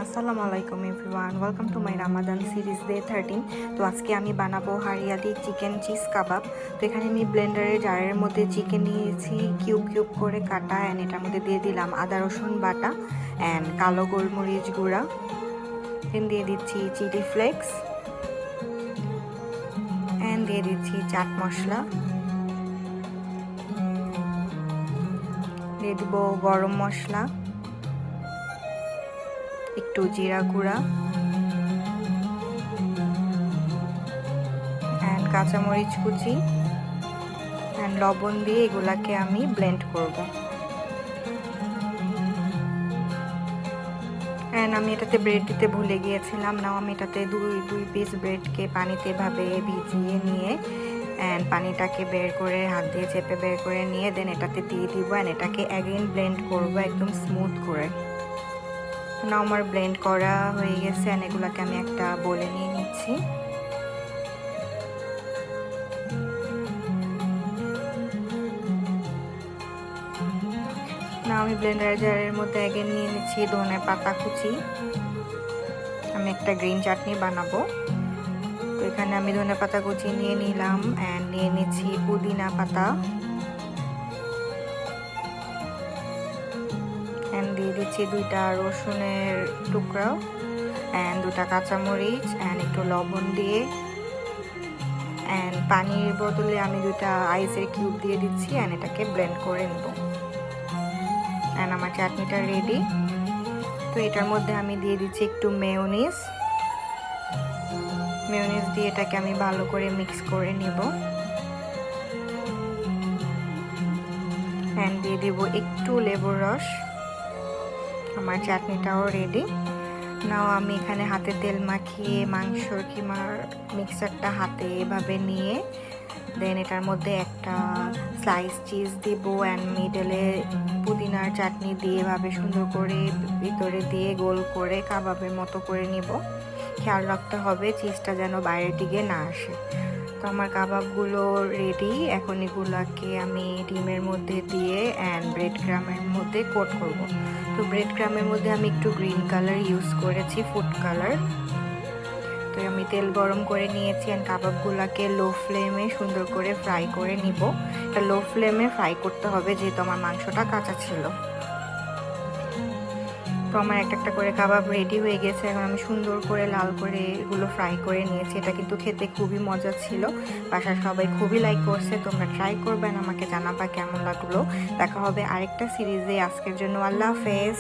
আসসালামু আলাইকুম everyone, welcome to my Ramadan series day 13। তো আজকে আমি বানাবো হারিয়ালি চিকেন চিজ কাবাব। তো এখানে আমি ব্লেন্ডারের জারের মধ্যে চিকেন নিয়েছি কিউব কিউব করে কাটা, অ্যান্ড এটার মধ্যে দিয়ে দিলাম আদা রসুন বাটা অ্যান্ড কালো গোলমরিচ গুঁড়া, দেন দিয়ে দিচ্ছি চিলি ফ্লেক্স অ্যান্ড দিয়ে দিচ্ছি চাট মশলা, দিয়ে দিব গরম মশলা, একটু জিরা গুঁড়া অ্যান্ড কাঁচামরিচ কুচি অ্যান্ড লবণ দিয়ে এগুলাকে আমি ব্লেন্ড করব। অ্যান্ড আমি এটাতে ব্রেড দিতে ভুলে গিয়েছিলাম, নাও আমি এটাতে দুই পিস ব্রেডকে পানিতে এভাবে ভিজিয়ে নিয়ে অ্যান্ড পানিটাকে বের করে হাত দিয়ে চেপে বের করে নিয়ে দেন এটাতে দিয়ে দিব অ্যান্ড এটাকে অ্যাগেন ব্লেন্ড করব একদম স্মুথ করে। না আমার ব্লেন্ড করা হয়ে গেছে অ্যান্ড এগুলোকে আমি একটা বলে নিয়ে নিচ্ছি। না আমি ব্লেন্ডার জারের মধ্যে অ্যাগেন নিয়ে নিচ্ছি ধনে পাতা কুচি। আমি একটা গ্রিন চাটনি বানাবো, তো এখানে আমি ধনে পাতা কুচি নিয়ে নিলাম অ্যান্ড নিয়ে নিচ্ছি পুদিনা পাতা অ্যান্ড দিয়ে দিচ্ছি দুইটা রসুনের টুকরা অ্যান্ড দুটা কাঁচামরিচ অ্যান্ড একটু লবণ দিয়ে অ্যান্ড পানির বদলে আমি দুইটা আইসের কিউব দিয়ে দিচ্ছি অ্যান্ড এটাকে ব্লেন্ড করে নেব। অ্যান্ড আমার চাটনিটা রেডি। তো এটার মধ্যে আমি দিয়ে দিচ্ছি একটু মেয়োনিজ দিয়ে এটাকে আমি ভালো করে মিক্স করে নেব অ্যান্ড দিয়ে দিব একটু লেবুর রস। আমার চাটনিটাও রেডি। নাও আমি এখানে হাতে তেল মাখিয়ে মাংসর কিমার মিক্সারটা হাতে এভাবে নিয়ে দেন এটার মধ্যে একটা স্লাইস চিজ দিব অ্যান্ড মিডলে পুদিনার চাটনি দিয়ে এভাবে সুন্দর করে ভিতরে দিয়ে গোল করে কাবাবের মতো করে নিব। খেয়াল রাখতে হবে চিজটা যেন বাইরের দিকে না আসে। তো আমার কাবাবগুলো রেডি। এখন এগুলাকে আমি ডিমের মধ্যে দিয়ে অ্যান্ড ব্রেড ক্রামের মধ্যে কোট করব। তো ব্রেড ক্রামের মধ্যে আমি একটু গ্রিন কালার ইউজ করেছি, ফুড কালার। তো আমি তেল গরম করে নিয়েছি অ্যান্ড কাবাবগুলোকে লো ফ্লেমে সুন্দর করে ফ্রাই করে নিব। এটা লো ফ্লেমে ফ্রাই করতে হবে যেহেতু আমার মাংসটা কাঁচা ছিল। তো আমার একটা করে কাবাব রেডি হয়ে গেছে। এখন আমি সুন্দর করে লাল করে এগুলো ফ্রাই করে নিয়েছি। এটা কিন্তু খেতে খুবই মজা ছিল, বাসার সবাই খুবই লাইক করছে। তোমরা ট্রাই করবেন, আমাকে জানাবা কেমন লাগলো। দেখা হবে আরেকটা সিরিজে। আজকের জন্য আল্লাহ হাফেজ।